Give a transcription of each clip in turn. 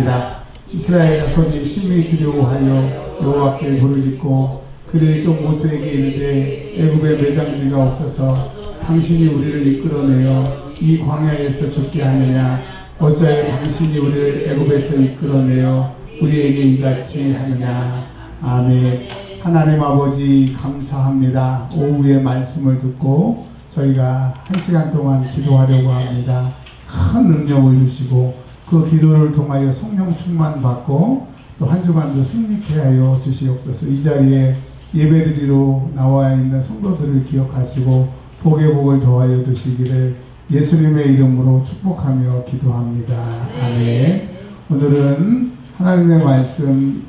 말씀하시니라. 이스라엘 자손이 심히 두려워하여 여호와께 부르짖고 그들이 또 모세에게 이르되 애굽에 매장지가 없어서 당신이 우리를 이끌어내어 이 광야에서 죽게 하느냐 어찌하여 당신이 우리를 애굽에서 이끌어내어 우리에게 이같이 하느냐. 아멘. 하나님 아버지 감사합니다. 오후에 말씀을 듣고 저희가 1시간 동안 기도하려고 합니다. 큰 능력을 주시고 그 기도를 통하여 성령 충만 받고 또 한 주간도 승리케 하여 주시옵소서. 이 자리에 예배드리러 나와 있는 성도들을 기억하시고 복의 복을 더하여 주시기를 예수님의 이름으로 축복하며 기도합니다. 아멘. 오늘은 하나님의 말씀을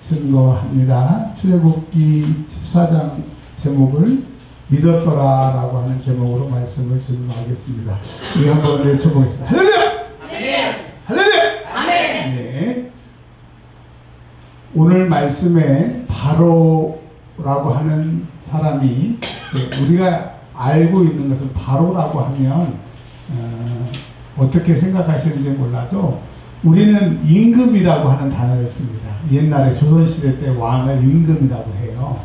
증거합니다. 출애굽기 14장 제목을 믿었더라라고 하는 제목으로 말씀을 증거하겠습니다. 우리 한번 외쳐보겠습니다. 할렐루야! 아멘! 할렐루야! 아멘! 네. 오늘 말씀에 바로라고 하는 사람이 우리가 알고 있는 것은 바로라고 하면 어떻게 생각하시는지 몰라도 우리는 임금이라고 하는 단어를 씁니다. 옛날에 조선시대 때 왕을 임금이라고 해요.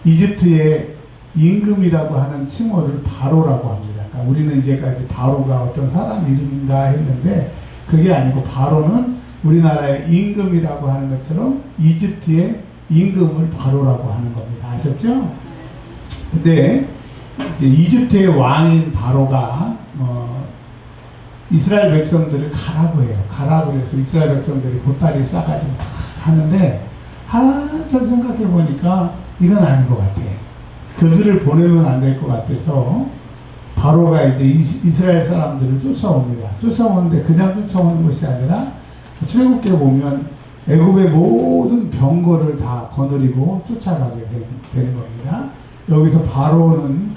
이집트의 임금이라고 하는 칭호를 바로라고 합니다. 그러니까 우리는 이제까지 바로가 어떤 사람 이름인가 했는데 그게 아니고 바로는 우리나라의 임금이라고 하는 것처럼 이집트의 임금을 바로라고 하는 겁니다. 아셨죠? 근데 이제 이집트의 왕인 바로가 이스라엘 백성들을 가라고 해요. 가라고 해서 이스라엘 백성들이 보따리 싸가지고 다 하는데 한참 생각해 보니까 이건 아닌 것 같아. 그들을 보내면 안 될 것 같아서 바로가 이제 이스라엘 사람들을 쫓아옵니다. 쫓아오는데 그냥 쫓아오는 것이 아니라 출애굽기에 보면 애굽의 모든 병거를 다 거느리고 쫓아가게 되는 겁니다. 여기서 바로는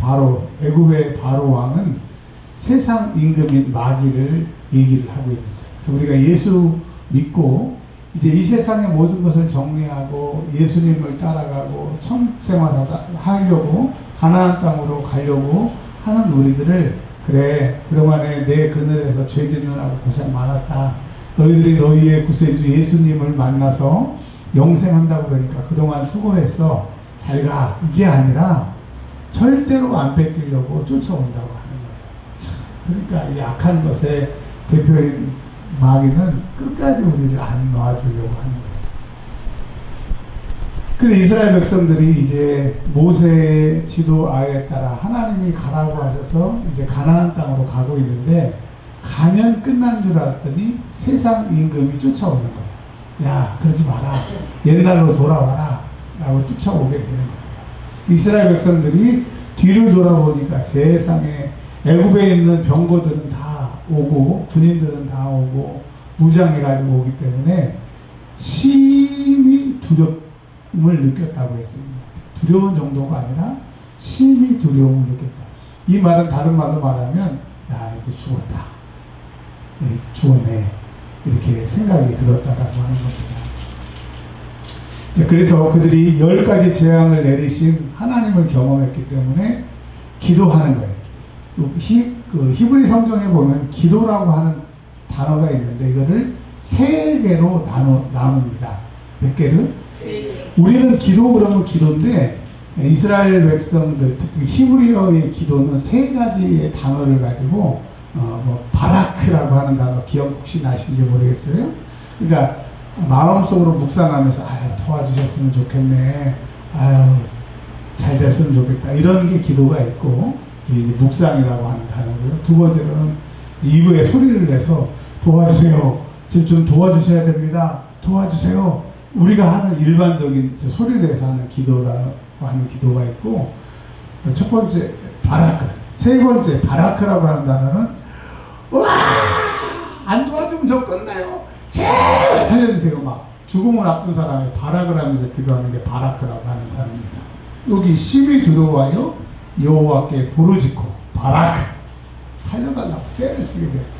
애굽의 바로 왕은 세상 임금인 마귀를 얘기를 하고 있는 거예요. 그래서 우리가 예수 믿고 이제 이 세상의 모든 것을 정리하고 예수님을 따라가고 청생활하려고 가나안 땅으로 가려고 하는 우리들을 그래 그동안에 내 그늘에서 죄 짓느라고 고생 많았다. 너희들이 너희의 구세주 예수님을 만나서 영생한다고 그러니까 그동안 수고했어. 잘 가. 이게 아니라 절대로 안 뺏기려고 쫓아온다고 하는 거예요. 그러니까 이 악한 것의 대표인 마귀는 끝까지 우리를 안 놔주려고 하는 거예요. 근데 이스라엘 백성들이 이제 모세의 지도하에 따라 하나님이 가라고 하셔서 이제 가나안 땅으로 가고 있는데 가면 끝난 줄 알았더니 세상 임금이 쫓아오는 거예요. 야, 그러지 마라. 옛날로 돌아와라. 라고 쫓아오게 되는 거예요. 이스라엘 백성들이 뒤를 돌아보니까 세상에 애굽에 있는 병거들은 다 오고 군인들은 다 오고 무장해가지고 오기 때문에 심히 두려움을 느꼈다고 했습니다. 두려운 정도가 아니라 심히 두려움을 느꼈다. 이 말은 다른 말로 말하면 야 이제 죽었다. 네, 죽었네. 이렇게 생각이 들었다라고 하는 겁니다. 그래서 그들이 10가지 재앙을 내리신 하나님을 경험했기 때문에 기도하는 거예요. 히브리 성경에 보면 기도라고 하는 단어가 있는데 이거를 3개로 나눕니다. 몇 개를? 3개. 우리는 기도 그러면 기도인데 이스라엘 백성들 특히 히브리어의 기도는 3가지의 단어를 가지고 바라크라고 하는 단어 기억 혹시 나시는지 모르겠어요. 그러니까 마음속으로 묵상하면서 아유 도와주셨으면 좋겠네. 아유 잘 됐으면 좋겠다. 이런 게 기도가 있고 이게 묵상이라고 하는 단어고요. 두 번째로는 입에 소리를 내서 도와주세요. 지금 좀 도와주셔야 됩니다. 도와주세요. 우리가 하는 일반적인 소리 내서 하는 기도라고 하는 기도가 있고 또 첫 번째 바라크. 세 번째 바라크라고 하는 단어는 와! 안 도와주면 저 끝나요. 제발 살려주세요. 막 죽음을 앞둔 사람이 바락을 하면서 기도하는 게 바라크라고 하는 단어입니다. 여기 심히 두려워하여 여호와께 부르짖고 바라크 살려달라고 때를 쓰게 되는 거죠.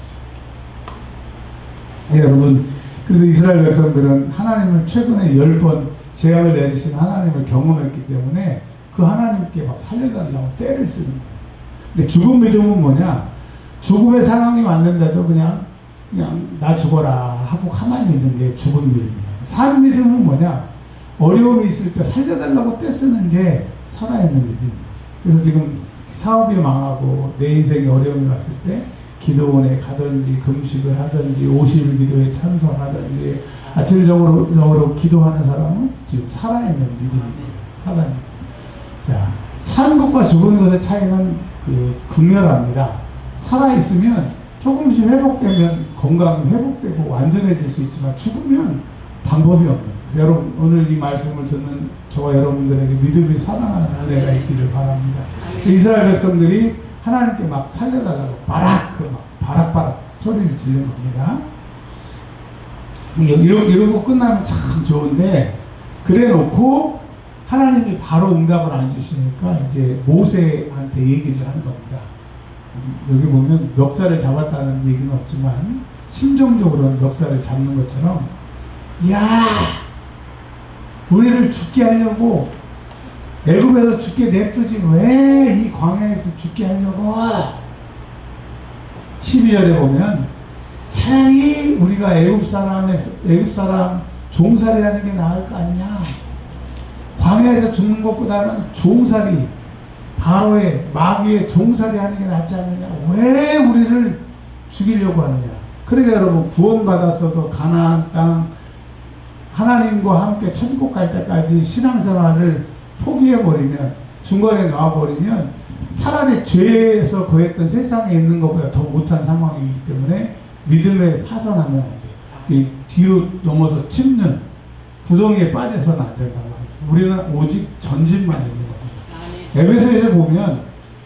네, 여러분 그래서 이스라엘 백성들은 하나님을 최근에 10번 재앙을 내리신 하나님을 경험했기 때문에 그 하나님께 막 살려달라고 때를 쓰는 거예요. 근데 죽음 믿음은 뭐냐? 죽음의 상황이 왔는데도 그냥 그냥 나 죽어라 하고 가만히 있는 게 죽은 믿음이에요. 산 믿음은 뭐냐? 어려움이 있을 때 살려달라고 떼쓰는 게 살아있는 믿음이에요. 그래서 지금 사업이 망하고 내 인생에 어려움이 왔을 때 기도원에 가든지 금식을 하든지 50일 기도에 참석하든지 아침 저녁으로 기도하는 사람은 지금 살아있는 믿음이에요. 살아있는. 자, 사는 것과 죽은 것의 차이는 극렬합니다. 살아있으면 조금씩 회복되면 건강이 회복되고 완전해질 수 있지만 죽으면 방법이 없는 거예요. 여러분, 오늘 이 말씀을 듣는 저와 여러분들에게 믿음이 살아나는 은혜가 있기를 바랍니다. 이스라엘 백성들이 하나님께 막 살려달라고 바락 소리를 지르는 겁니다. 이러고 끝나면 참 좋은데, 그래 놓고 하나님이 바로 응답을 안 주시니까 이제 모세한테 얘기를 하는 겁니다. 여기 보면 멱살을 잡았다는 얘기는 없지만 심정적으로는 멱살을 잡는 것처럼, 야, 우리를 죽게 하려고 애굽에서 죽게 냅두지 왜 이 광야에서 죽게 하려고. 12절에 보면 차라리 우리가 애굽 사람 종살이 하는 게 나을 거 아니냐. 광야에서 죽는 것보다는 종살이, 바로의 마귀의 종살이 하는 게 낫지 않느냐. 왜 우리를 죽이려고 하느냐. 그러니까 여러분, 구원받았어도 가나안 땅 하나님과 함께 천국 갈 때까지 신앙생활을 포기해버리면, 중간에 놔버리면 차라리 죄에서 거했던 세상에 있는 것보다 더 못한 상황이기 때문에 믿음에 파산하면 안 돼. 이 뒤로 넘어서 침는 구덩이에 빠져서는 안 된단 말이에요. 우리는 오직 전진만 있는 겁니다. 에베소에서 보면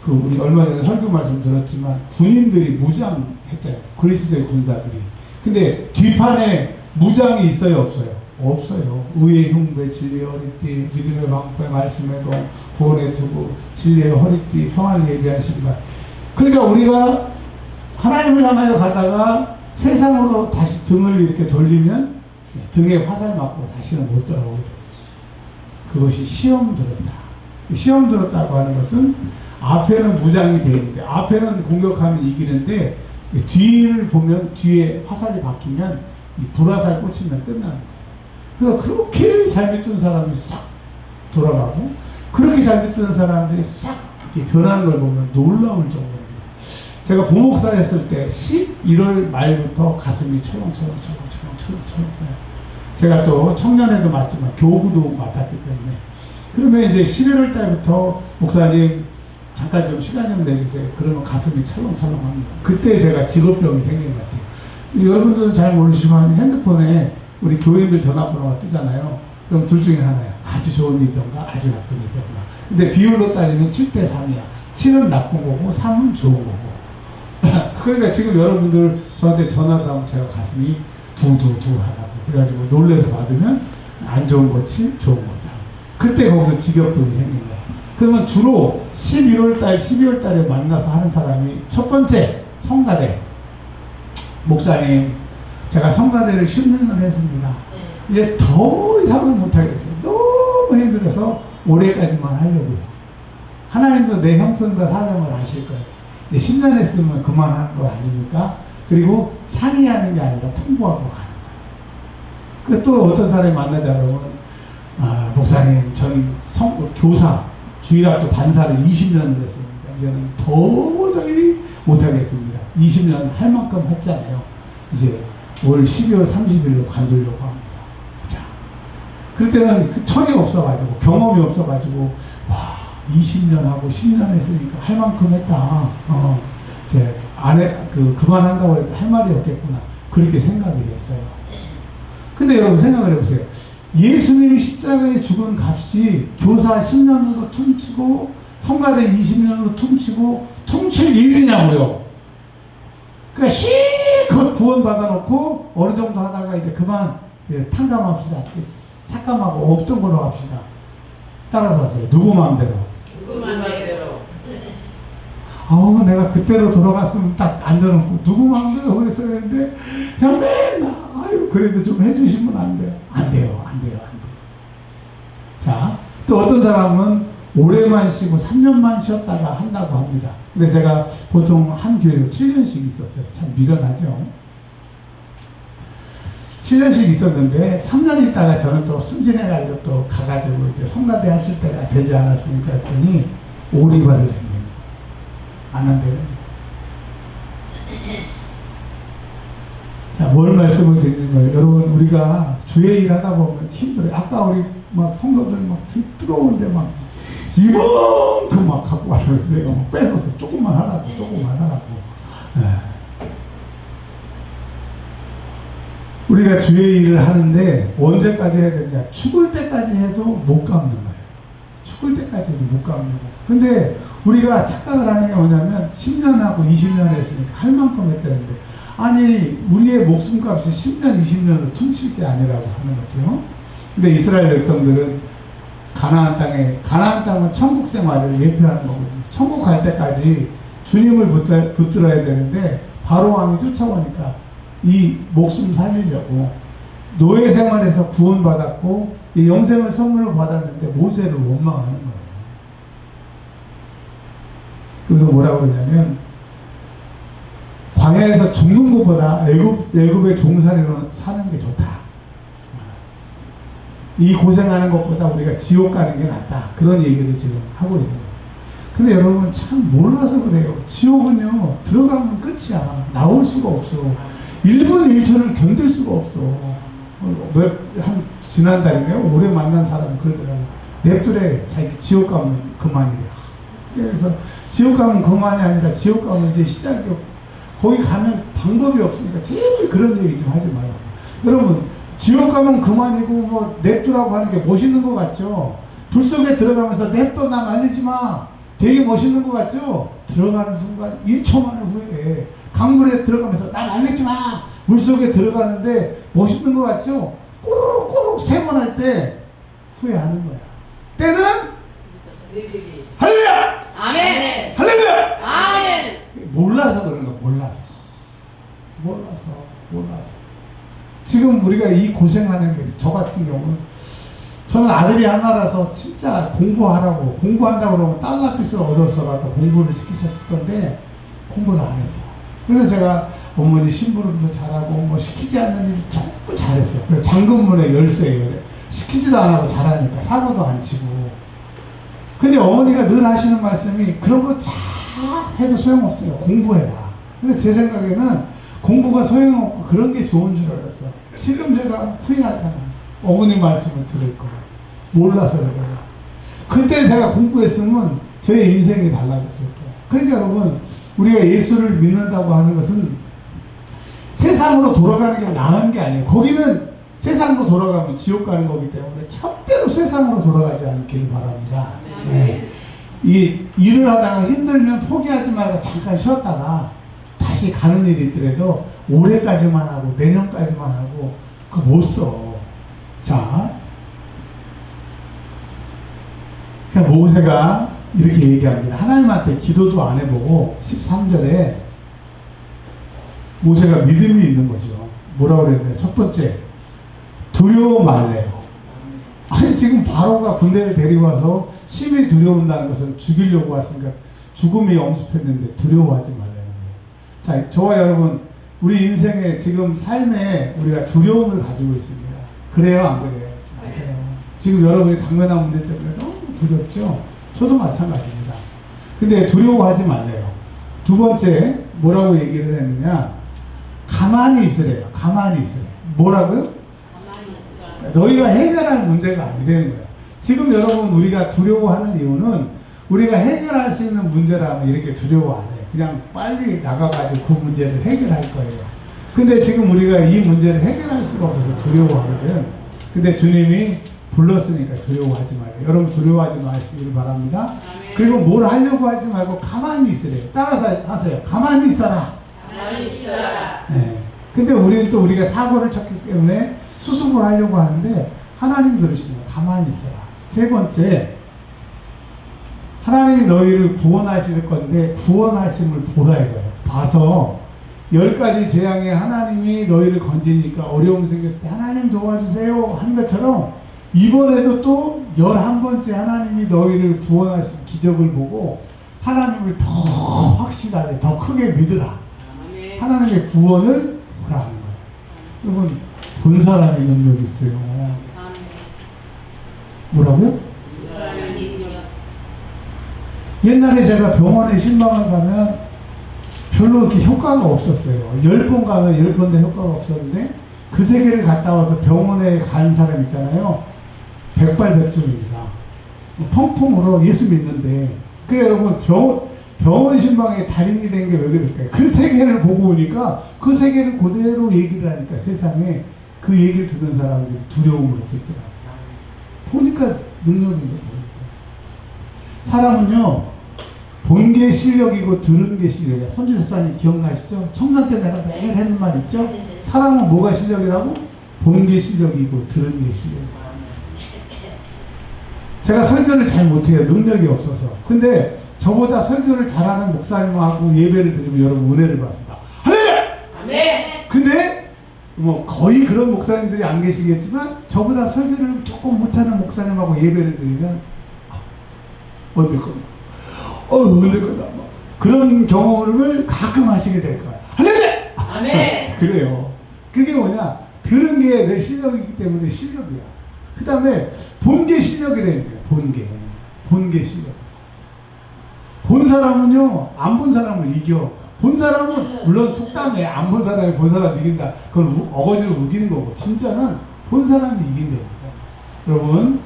우리 얼마 전에 설교 말씀 들었지만 군인들이 무장했잖아요. 그리스도의 군사들이. 근데 뒷판에 무장이 있어요, 없어요? 없어요. 의의 흉배, 진리의 허리띠, 믿음의 방패, 말씀의 동, 구원의 투구, 진리의 허리띠, 평안을 예비한 신발. 그러니까 우리가 하나님을 향하여 가다가 세상으로 다시 등을 이렇게 돌리면 등에 화살 맞고 다시는 못 돌아오게 됩니다. 그것이 시험 들었다. 시험 들었다고 하는 것은 앞에는 무장이 되어 있는데, 앞에는 공격하면 이기는데 뒤를 보면 뒤에 화살이 박히면 이 불화살 꽂히면 끝나는 거예요. 그래서 그렇게 잘 믿던 사람이 싹 돌아가고, 그렇게 잘 믿던 사람들이 싹 이렇게 변하는 걸 보면 놀라울 정도입니다. 제가 부목사 했을 때 11월 말부터 가슴이 철렁철렁. 제가 또 청년회도 맡지만 교구도 맡았기 때문에, 그러면 이제 11월 달부터 목사님 잠깐 좀 시간 좀 내주세요. 그러면 가슴이 철렁철렁합니다. 그때 제가 직업병이 생긴 것 같아요. 여러분들은 잘 모르시지만 핸드폰에 우리 교인들 전화번호가 뜨잖아요. 그럼 둘 중에 하나야. 아주 좋은 일이던가 아주 나쁜 일이던가. 근데 비율로 따지면 7대 3이야. 7은 나쁜 거고 3은 좋은 거고. 그러니까 지금 여러분들 저한테 전화를 하면 제가 가슴이 두두두하다고. 그래가지고 놀래서 받으면 안 좋은 거 7, 좋은 거 3. 그때 거기서 직업병이 생긴 거야. 그러면 주로 11월 달, 12월 달에 만나서 하는 사람이 첫 번째, 성가대. 목사님, 제가 성가대를 10년을 했습니다. 이제 더 이상은 못하겠어요. 너무 힘들어서 올해까지만 하려고요. 하나님도 내 형편과 사정을 아실 거예요. 이제 10년 했으면 그만하는 거 아닙니까? 그리고 상의하는 게 아니라 통보하고 가는 거예요. 그리고 또 어떤 사람이 만나자 그러면, 목사님, 전 교사, 주일학교 반사를 20년을 했습니다. 이제는 도저히 못하겠습니다. 20년 할 만큼 했잖아요. 이제 올 12월 30일로 관두려고 합니다. 자, 그때는 그 철이 없어가지고, 경험이 없어가지고, 와, 20년 하고 10년 했으니까 할 만큼 했다. 이제 그만한다고 해도 할 말이 없겠구나. 그렇게 생각을 했어요. 근데 여러분 생각을 해보세요. 예수님이 십자가에 죽은 값이 교사 10년으로 퉁치고 성가대 20년으로 퉁치고 퉁칠 일이냐고요. 그러니까 실컷 구원 받아놓고 어느 정도 하다가 이제 그만 탕감합시다. 삭감하고 없던 걸로 합시다. 따라서 하세요. 누구 마음대로? 누구 마음대로. 내가 그때로 돌아갔으면 딱 앉아놓고 누구 마음대로 그랬어야 되는데 그냥 맨날 그래도 좀 해주시면 안 돼요. 안 돼요. 자, 또 어떤 사람은 올해만 쉬고 3년만 쉬었다가 한다고 합니다. 근데 제가 보통 한 교회에서 7년씩 있었어요. 참 미련하죠. 7년씩 있었는데 3년 있다가 저는 또 순진해가지고 또 가가지고 이제 성가대 하실 때가 되지 않았습니까 했더니 오리발을 냅니다. 안 한대요. 자, 뭘 말씀을 드리는 거예요? 여러분, 우리가 주의 일 하다 보면 힘들어요. 아까 우리 막 성도들 막 뜨거운데 막 이만큼 막 갖고 와서 내가 막 뺏어서 조금만 하라고. 네. 우리가 주의 일을 하는데 언제까지 해야 되냐? 죽을 때까지 해도 못 갚는 거예요. 죽을 때까지 해도 못 갚는 거예요. 근데 우리가 착각을 하는 게 뭐냐면 10년하고 20년 했으니까 할 만큼 했다는데, 아니 우리의 목숨값이 10년 20년으로 퉁칠 게 아니라고 하는 거죠. 근데 이스라엘 백성들은 가나안 땅은 천국 생활을 예표하는 거거든요. 천국 갈 때까지 주님을 붙들어야 되는데 바로 왕이 쫓아오니까 이 목숨 살리려고 노예 생활에서 구원받았고 이 영생을 선물로 받았는데 모세를 원망하는 거예요. 그래서 뭐라고 그러냐면 광야에서 죽는 것보다 애굽의 종살이로 사는 게 좋다. 이 고생하는 것보다 우리가 지옥 가는 게 낫다. 그런 얘기를 지금 하고 있는 거예요. 근데 여러분 참 몰라서 그래요. 지옥은요 들어가면 끝이야. 나올 수가 없어. 1분 1초를 견딜 수가 없어. 지난달인가요? 올해 만난 사람이 그러더라고. 냅두래. 자기 지옥 가면 그만이래. 그래서 지옥 가면 그만이 아니라 지옥 가면 이제 시작이 없고 거기 가면 방법이 없으니까 제발 그런 얘기 좀 하지 말라고. 여러분 지옥 가면 그만이고 뭐 냅두라고 하는 게 멋있는 것 같죠? 불 속에 들어가면서 냅둬 나 말리지 마. 되게 멋있는 것 같죠? 들어가는 순간 1초 만에 후회해. 강물에 들어가면서 나 말리지 마. 물속에 들어가는데 멋있는 것 같죠? 꼬르륵 3번 할 때 후회하는 거야. 때는 할렐루야! 아멘! 할렐루야! 아멘! 몰라서 그런 거야. 몰라서. 지금 우리가 이 고생하는 게, 저 같은 경우는 저는 아들이 하나라서 진짜 공부한다고 그러면 달러빚을 얻어서라도 공부를 시키셨을 건데 공부를 안 했어. 그래서 제가 어머니 심부름도 잘하고 뭐 시키지 않는 일 전부 잘했어요. 그래서 잠금문의 열쇠예요. 시키지도 안 하고 잘하니까 사고도 안 치고. 근데 어머니가 늘 하시는 말씀이 그런 거 잘 해도 소용없어요. 공부해라. 근데 제 생각에는 공부가 소용없고 그런 게 좋은 줄 알았어. 지금 제가 후회하잖아. 어머니 말씀을 들을 거. 몰라서 그래요. 그때 제가 공부했으면 저의 인생이 달라졌을 거예요. 그러니까 여러분 우리가 예수를 믿는다고 하는 것은 세상으로 돌아가는 게 나은 게 아니에요. 거기는 세상으로 돌아가면 지옥 가는 거기 때문에 절대로 세상으로 돌아가지 않기를 바랍니다. 네. 이 일을 하다가 힘들면 포기하지 말고 잠깐 쉬었다가 다시 가는 일이 있더라도 올해까지만 하고 내년까지만 하고 그거 못 써. 자, 그러니까 모세가 이렇게 얘기합니다. 하나님한테 기도도 안 해보고 13절에 모세가 믿음이 있는 거죠. 뭐라고 그랬나요? 첫 번째, 두려워 말래요. 아니 지금 바로가 군대를 데리고 와서 심히 두려운다는 것은 죽이려고 왔으니까 죽음이 엄습했는데 두려워하지 말라는 거예요. 자, 저와 여러분 우리 인생에 지금 삶에 우리가 두려움을 가지고 있습니다. 그래요 안 그래요? 맞아요. 지금 여러분이 당면한 문제 때문에 너무 두렵죠? 저도 마찬가지입니다. 근데 두려워하지 말래요. 두 번째 뭐라고 얘기를 했느냐? 가만히 있으래요. 가만히 있으래. 뭐라고요? 가만히 있으라. 너희가 해결할 문제가 아니라는 거야. 지금 여러분 우리가 두려워하는 이유는 우리가 해결할 수 있는 문제라면 이렇게 두려워 안 해요. 그냥 빨리 나가가지고 그 문제를 해결할 거예요. 근데 지금 우리가 이 문제를 해결할 수가 없어서 두려워하거든. 근데 주님이 불렀으니까 두려워하지 말아요. 여러분 두려워하지 마시길 바랍니다. 아멘. 그리고 뭘 하려고 하지 말고 가만히 있으래요. 따라서 하세요. 가만히 있어라. 가만히 있어라. 네. 근데 우리는 또 우리가 사고를 쳤기 때문에 수습을 하려고 하는데 하나님이 그러시네요. 가만히 있어라. 세 번째, 하나님이 너희를 구원하실 건데 구원하심을 보라 이거예요. 봐서 10가지 재앙에 하나님이 너희를 건지니까 어려움 생겼을 때 하나님 도와주세요 한 것처럼 이번에도 또 11번째 하나님이 너희를 구원하신 기적을 보고 하나님을 더 확실하게 더 크게 믿으라. 아멘. 하나님의 구원을 보라 하는 거예요. 여러분, 본 사람이 능력이 있어요. 아멘. 뭐라고요? 사람의 능력. 옛날에 제가 병원에 신방을 가면 별로 이렇게 효과가 없었어요. 10번 가면 10번 다 효과가 없었는데 그 세계를 갔다 와서 병원에 간 사람 있잖아요. 백발백중입니다. 펑펑 울어 예수 믿는데 그 여러분 병원 신방에 달인이 된 게 왜 그랬을까요? 그 세계를 보고 오니까 그 세계를 그대로 얘기를 하니까 세상에 그 얘기를 듣는 사람들이 두려움으로 듣더라고요. 보니까 능력인 거예요. 사람은요 본 게 실력이고 들은 게 실력이야. 손지사 사님 기억나시죠? 청년 때 내가 매일 했는 말 있죠? 사람은 뭐가 실력이라고? 본 게 실력이고 들은 게 실력이야. 제가 설교를 잘 못해요. 능력이 없어서. 근데 저보다 설교를 잘하는 목사님하고 예배를 드리면 여러분 은혜를 받습니다. 할렐루야! 아멘. 근데 뭐 거의 그런 목사님들이 안 계시겠지만 저보다 설교를 조금 못하는 목사님하고 예배를 드리면 어떨 거야? 어떨 거다. 그런 경험을 가끔 하시게 될 거야. 할렐루야! 아멘. 그래요. 그게 뭐냐? 들은 게 내 실력이기 때문에 실력이야. 그 다음에 본 게 실력이라는 거야. 본 게 실력. 본 사람은요, 안 본 사람을 이겨. 본 사람은 물론 속담에 안 본 사람이 본 사람 이긴다. 그건 어거지로 우기는 거고, 진짜는 본 사람이 이긴다니까. 여러분,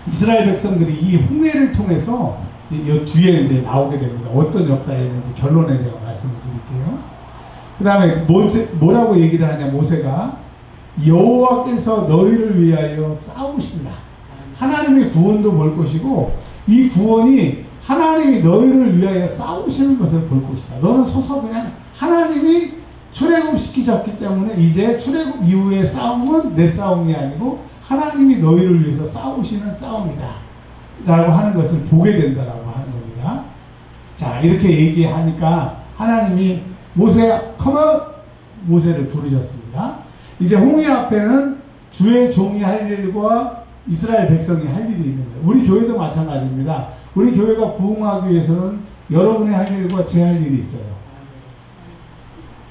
이스라엘 백성들이 이 홍해를 통해서 이 뒤에 이제 나오게 됩니다. 어떤 역사였는지 결론에 대해 말씀을 드릴게요. 그 다음에 뭐라고 얘기를 하냐, 모세가 여호와께서 너희를 위하여 싸우신다. 하나님의 구원도 볼 것이고 이 구원이 하나님이 너희를 위하여 싸우시는 것을 볼 것이다. 너는 서서 그냥 하나님이 출애굽시키셨기 때문에 이제 출애굽 이후의 싸움은 내 싸움이 아니고 하나님이 너희를 위해서 싸우시는 싸움이다 라고 하는 것을 보게 된다라고 하는 겁니다. 자, 이렇게 얘기하니까 하나님이 모세를 부르셨습니다. 이제 홍해 앞에는 주의 종이 할 일과 이스라엘 백성이 할 일이 있는 거예요. 우리 교회도 마찬가지입니다. 우리 교회가 부흥하기 위해서는 여러분의 할 일과 제 할 일이 있어요.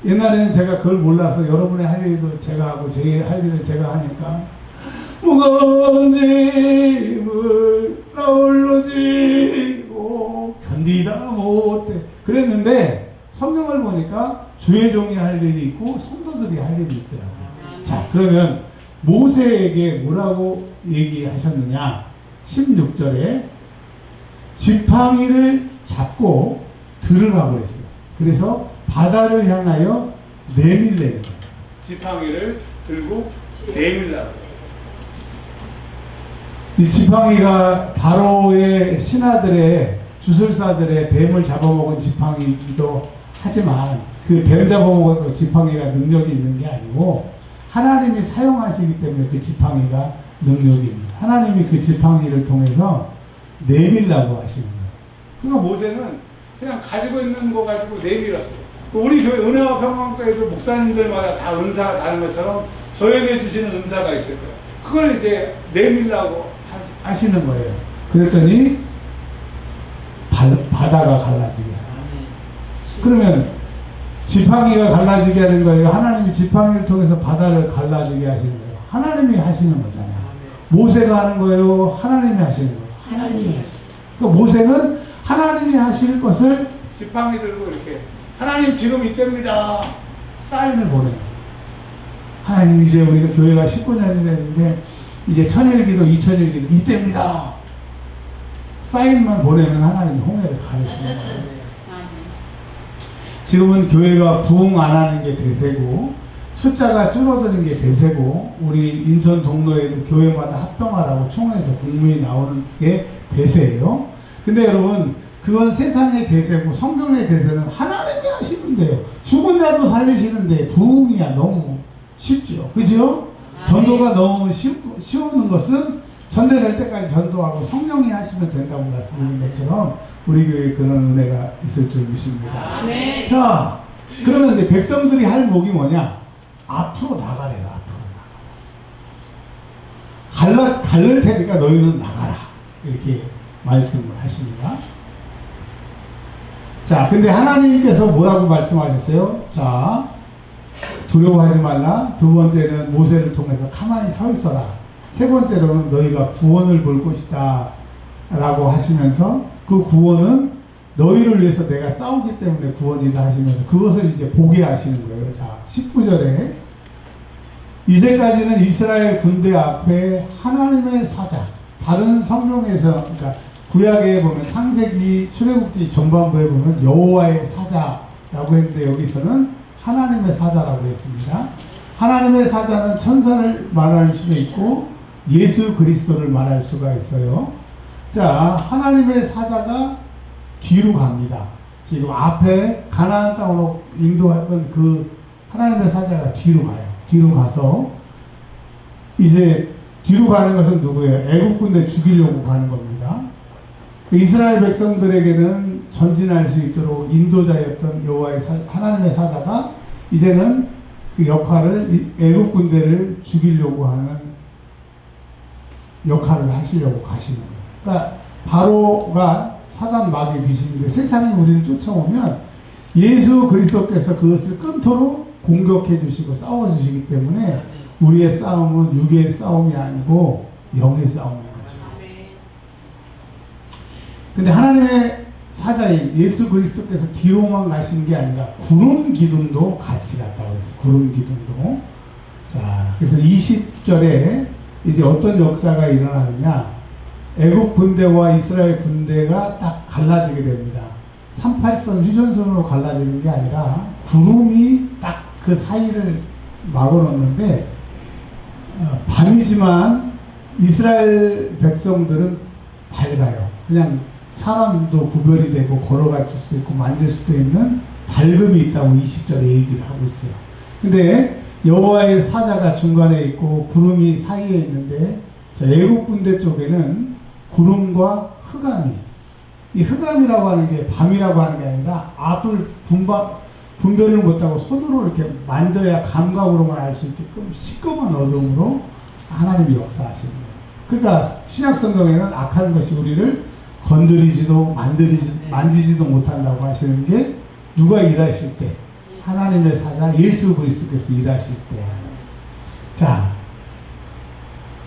옛날에는 제가 그걸 몰라서 여러분의 할 일도 제가 하고 제 할 일을 제가 하니까 무거운 짐을 나 홀로 지고 견디다 못해 그랬는데 성경을 보니까 주의 종이 할 일이 있고 성도들이 할 일이 있더라고요. 자, 그러면 모세에게 뭐라고 얘기하셨느냐? 16절에 지팡이를 잡고 들으라고 그랬어요. 그래서 바다를 향하여 내밀래는 거예요. 지팡이를 들고 내밀라고. 이 지팡이가 바로의 신하들의 주술사들의 뱀을 잡아먹은 지팡이이기도 하지만 그 뱀 잡아먹은 지팡이가 능력이 있는 게 아니고 하나님이 사용하시기 때문에 그 지팡이가 능력이 있는 거예요. 하나님이 그 지팡이를 통해서 내밀라고 하시는 거예요. 그러니까 모세는 그냥 가지고 있는 거 가지고 내밀었어요. 우리 교회 은혜와 평강교회도 목사님들마다 다 은사가 다른 것처럼 저에게 주시는 은사가 있을 거예요. 그걸 이제 내밀라고 하시는 거예요. 그랬더니 바다가 갈라지게 하는 거예요. 그러면 지팡이가 갈라지게 하는 거예요. 하나님이 지팡이를 통해서 바다를 갈라지게 하시는 거예요. 하나님이 하시는 거잖아요. 모세가 하는 거예요. 하나님이 하시는 거예요. 하나님이 하시는 거예요. 그러니까 모세는 하나님이 하실 것을 지팡이 들고 이렇게 하나님 지금 이때입니다. 사인을 보내요. 하나님 이제 우리가 교회가 19년이 됐는데 이제 1000일기도 2000일기도 이때입니다. 사인만 보내면 하나님이 홍해를 가르치는 거예요. 지금은 교회가 부흥 안 하는 게 대세고 숫자가 줄어드는 게 대세고 우리 인천 동로에도 교회마다 합병하라고 총회에서 공문이 나오는 게 대세예요. 근데 여러분 그건 세상의 대세고 성경의 대세는 하나님이 하시는데요. 죽은 자도 살리시는데 부흥이야 너무 쉽죠. 그죠? 전도가 너무 쉬우는 것은 전도될 때까지 전도하고 성령이 하시면 된다고 말씀드린 것처럼 우리 교회에 그런 은혜가 있을 줄 믿습니다. 아멘. 자, 그러면 이제 백성들이 할 목이 뭐냐? 앞으로 나가래요. 앞으로 나가. 갈릴 테니까 너희는 나가라. 이렇게 말씀을 하십니다. 자, 근데 하나님께서 뭐라고 말씀하셨어요? 자, 두려워하지 말라. 두 번째는 모세를 통해서 가만히 서 있어라. 세 번째로는 너희가 구원을 볼 것이다 라고 하시면서 그 구원은 너희를 위해서 내가 싸우기 때문에 구원이다 하시면서 그것을 이제 보게 하시는 거예요. 자, 19절에 이제까지는 이스라엘 군대 앞에 하나님의 사자, 다른 성경에서, 그러니까 구약에 보면 창세기, 출애굽기 전반부에 보면 여호와의 사자라고 했는데 여기서는 하나님의 사자라고 했습니다. 하나님의 사자는 천사를 말할 수도 있고 예수 그리스도를 말할 수가 있어요. 자, 하나님의 사자가 뒤로 갑니다. 지금 앞에 가나안 땅으로 인도했던 그 하나님의 사자가 뒤로 가요. 뒤로 가서 이제 뒤로 가는 것은 누구예요? 애국 군대 죽이려고 가는 겁니다. 이스라엘 백성들에게는 전진할 수 있도록 인도자였던 여호와의 하나님의 사자가 이제는 그 역할을 애국 군대를 죽이려고 하는 역할을 하시려고 가시는 거예요. 그러니까 바로가 사단 마귀의 귀신인데 세상이 우리를 쫓아오면 예수 그리스도께서 그것을 끊도록 공격해 주시고 싸워 주시기 때문에 우리의 싸움은 육의 싸움이 아니고 영의 싸움인 거죠. 근데 하나님의 사자인 예수 그리스도께서 뒤로만 가시는 게 아니라 구름 기둥도 같이 갔다고 했어요. 구름 기둥도. 자, 그래서 20절에 이제 어떤 역사가 일어나느냐. 애국 군대와 이스라엘 군대가 딱 갈라지게 됩니다. 38선 휴전선으로 갈라지는 게 아니라 구름이 딱 그 사이를 막아놓는데 밤이지만 이스라엘 백성들은 밝아요. 그냥 사람도 구별이 되고 걸어갈 수도 있고 만질 수도 있는 밝음이 있다고 20절에 얘기를 하고 있어요. 근데 여호와의 사자가 중간에 있고 구름이 사이에 있는데 애국 군대 쪽에는 구름과 흑암이, 이 흑암이라고 하는 게 밤이라고 하는 게 아니라 앞을 분별을 못하고 손으로 이렇게 만져야 감각으로만 알 수 있게끔 시꺼먼 어둠으로 하나님이 역사하시는 거예요. 그러니까 신약성경에는 악한 것이 우리를 건드리지도 만지지도 못한다고 하시는 게 누가 일하실 때? 하나님의 사자 예수 그리스도께서 일하실 때. 자,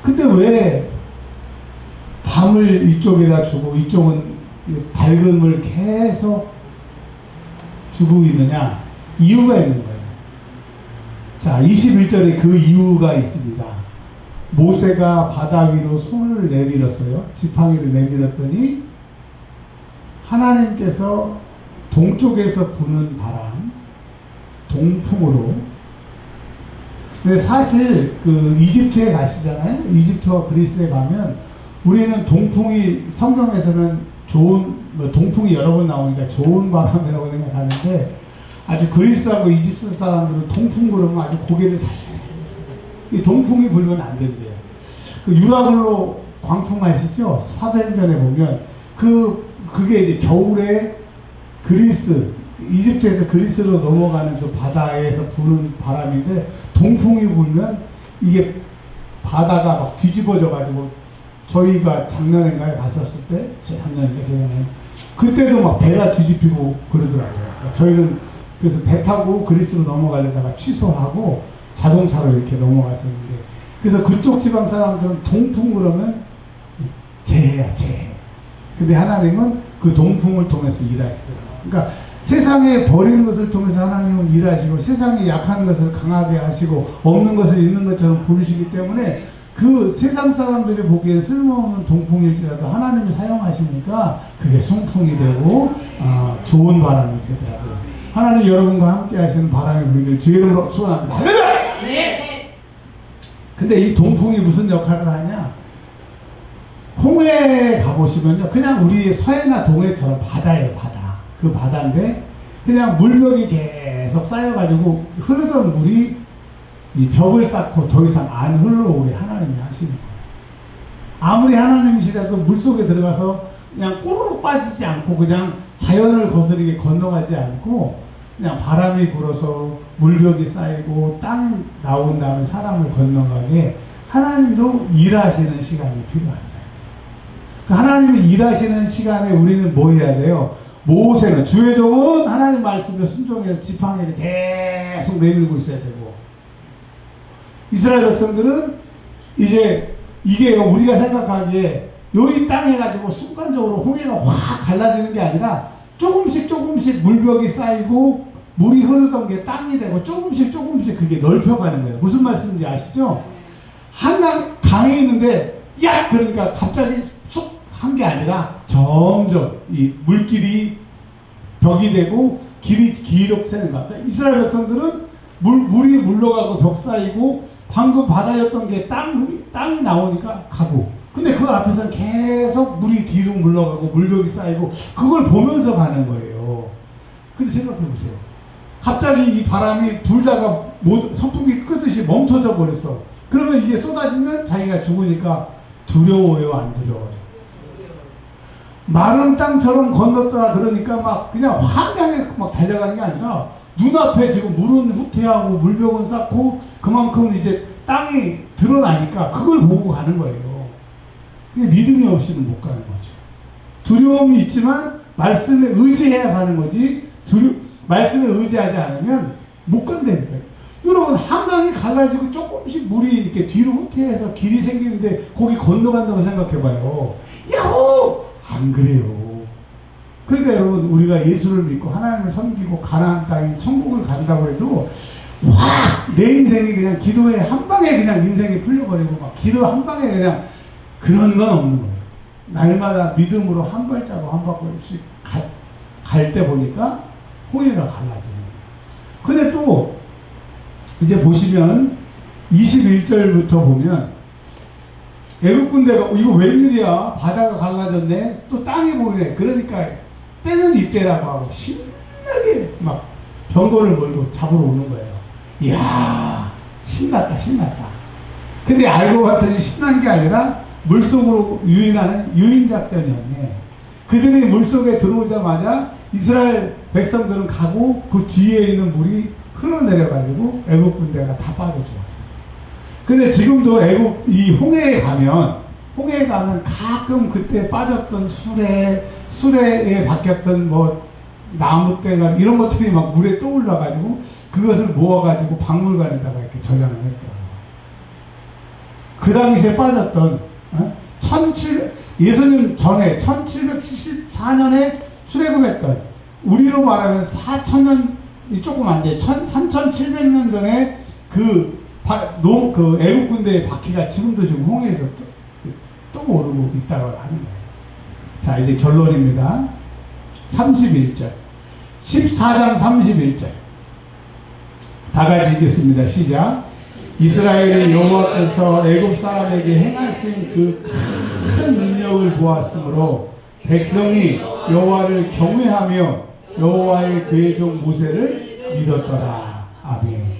근데 왜 밤을 이쪽에다 주고 이쪽은 밝음을 계속 주고 있느냐? 이유가 있는 거예요. 자, 21절에 그 이유가 있습니다. 모세가 바다 위로 손을 내밀었어요. 지팡이를 내밀었더니 하나님께서 동쪽에서 부는 바람, 동풍으로. 근데 사실 그 이집트에 가시잖아요. 이집트와 그리스에 가면 우리는 동풍이 성경에서는 좋은, 동풍이 여러 번 나오니까 좋은 바람이라고 생각하는데 아주 그리스하고 이집트 사람들은 동풍 부르면 아주 고개를 살살살살 이 동풍이 불면 안 된대요. 그 유라굴로 광풍 아시죠? 사도행전에 보면 그게 이제 겨울에 그리스, 이집트에서 그리스로 넘어가는 그 바다에서 부는 바람인데 동풍이 불면 이게 바다가 막 뒤집어져 가지고 저희가 작년인가에 갔었을 때 작년에 그때도 막 배가 뒤집히고 그러더라고요. 그러니까 저희는 그래서 배 타고 그리스로 넘어가려다가 취소하고 자동차로 이렇게 넘어갔었는데 그래서 그쪽 지방 사람들은 동풍 그러면 재해야 재해. 근데 하나님은 그 동풍을 통해서 일하시더라고요. 그러니까 세상에 버리는 것을 통해서 하나님은 일하시고 세상에 약한 것을 강하게 하시고 없는 것을 있는 것처럼 부르시기 때문에 그 세상 사람들이 보기에 쓸모없는 동풍일지라도 하나님이 사용하시니까 그게 순풍이 되고 좋은 바람이 되더라고요. 하나님 여러분과 함께 하시는 바람이 불길 주의 이름으로 축원합니다. 할렐루야! 네. 근데 이 동풍이 무슨 역할을 하냐? 홍해에 가보시면요, 그냥 우리 서해나 동해처럼 바다예요, 바다. 그 바다인데 그냥 물벽이 계속 쌓여가지고 흐르던 물이 이 벽을 쌓고 더 이상 안 흘러오게 하나님이 하시는 거예요. 아무리 하나님이시라도 물속에 들어가서 그냥 꼬르륵 빠지지 않고 그냥 자연을 거스르게 건너가지 않고 그냥 바람이 불어서 물벽이 쌓이고 땅이 나온 다음에 사람을 건너가게 하나님도 일하시는 시간이 필요합니다. 그 하나님이 일하시는 시간에 우리는 뭐 해야 돼요? 모세는 주의 종은 하나님 말씀에 순종해서 지팡이를 계속 내밀고 있어야 되고, 이스라엘 백성들은 이제 이게 우리가 생각하기에 여기 땅 해가지고 순간적으로 홍해가 확 갈라지는 게 아니라 조금씩 물벽이 쌓이고 물이 흐르던 게 땅이 되고 조금씩 그게 넓혀가는 거예요. 무슨 말씀인지 아시죠? 한강 강에 있는데 야 그러니까 갑자기 쑥 한 게 아니라 점점 이 물길이 벽이 되고 길이 기록 새는 거야. 그러니까 이스라엘 백성들은 물이 물러가고 벽 쌓이고 방금 바다였던 게 땅이 나오니까 가고, 근데 그 앞에서는 계속 물이 뒤로 물러가고 물벽이 쌓이고 그걸 보면서 가는 거예요. 근데 생각해 보세요. 갑자기 이 바람이 불다가 선풍기 끄듯이 멈춰져 버렸어. 그러면 이게 쏟아지면 자기가 죽으니까 두려워요, 안 두려워요? 마른 땅처럼 건넜다 그러니까 막 그냥 환장에 막 달려가는 게 아니라 눈앞에 지금 물은 후퇴하고 물벽은 쌓고 그만큼 이제 땅이 드러나니까 그걸 보고 가는 거예요. 믿음이 없이는 못 가는 거죠. 두려움이 있지만 말씀에 의지해야 가는 거지, 말씀에 의지하지 않으면 못 간다니까요. 여러분, 한강이 갈라지고 조금씩 물이 이렇게 뒤로 후퇴해서 길이 생기는데 거기 건너간다고 생각해봐요. 야호! 안 그래요. 그러니까 여러분, 우리가 예수를 믿고 하나님을 섬기고 가나안 땅인 천국을 간다고 해도 확 내 인생이 그냥 기도에 한 방에 그냥 인생이 풀려버리고 막 기도 한 방에 그냥 그런 건 없는 거예요. 날마다 믿음으로 한 발자국 한 발자국씩 갈 때 보니까 홍해가 갈라지는 거예요. 근데 또 이제 보시면 21절부터 보면 애국 군대가 이거 웬일이야, 바다가 갈라졌네, 또 땅이 보이네. 그러니까 때는 이때라고 하고 신나게 막 병거를 몰고 잡으러 오는 거예요. 이야, 신났다. 근데 알고 봤더니 신난 게 아니라 물속으로 유인하는 유인작전이었네. 그들이 물속에 들어오자마자 이스라엘 백성들은 가고 그 뒤에 있는 물이 흘러내려가지고 애국 군대가 다 빠져 죽었어요. 근데 지금도 이 홍해에 가면 가끔 그때 빠졌던 수레에 박혔던 뭐 나무대가 이런 것들이 막 물에 떠올라가지고 그것을 모아가지고 박물관에다가 이렇게 저장을 했더라고요. 그 당시에 빠졌던 예수님 전에 1774년에 출애굽했던, 우리로 말하면 4,000년이 조금 안 돼, 3,700년 전에 그 애국 군대의 바퀴가 지금도 지금 홍해에서 떠오르고 있다고 하는 거예요. 자, 이제 결론입니다. 31절. 14장 31절. 다 같이 읽겠습니다. 시작. 이스라엘이 여호와께서 애굽 사람에게 행하신 그 큰 능력을 보았으므로 백성이 여호와를 경외하며 여호와의 그의 종 모세를 믿었더라. 아멘.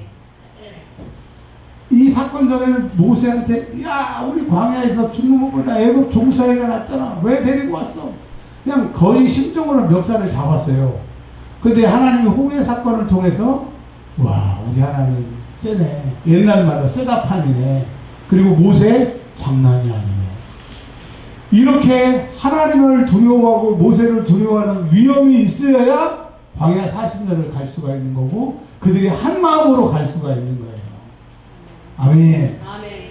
이 사건 전에는 모세한테 야, 우리 광야에서 죽는 것보다 애굽 종살이가 낫잖아, 왜 데리고 왔어? 그냥 거의 심정으로 멱살을 잡았어요. 근데 하나님이 홍해 사건을 통해서 와, 우리 하나님 세네, 옛날마다 세다판이네, 그리고 모세 장난이 아니네. 이렇게 하나님을 두려워하고 모세를 두려워하는 위험이 있어야 광야 40년을 갈 수가 있는 거고 그들이 한 마음으로 갈 수가 있는 거예요. 아멘.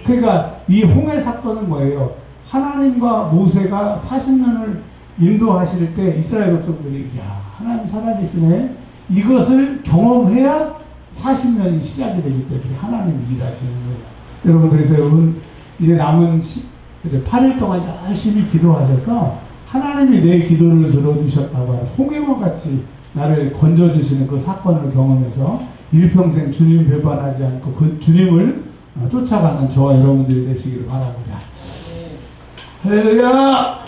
그러니까 이 홍해 사건은 뭐예요? 하나님과 모세가 40년을 인도하실 때 이스라엘 백성들이 야, 하나님 살아계시네, 이것을 경험해야 40년이 시작이 되기 때문에 하나님이 일하시는 거예요. 여러분, 그래서 여러분 이제 남은 8일 동안 열심히 기도하셔서 하나님이 내 기도를 들어주셨다고 하는 홍해와 같이 나를 건져주시는 그 사건을 경험해서 일평생 주님 배반하지 않고 그 주님을 쫓아가는 저와 여러분들이 되시기를 바랍니다. 할렐루야!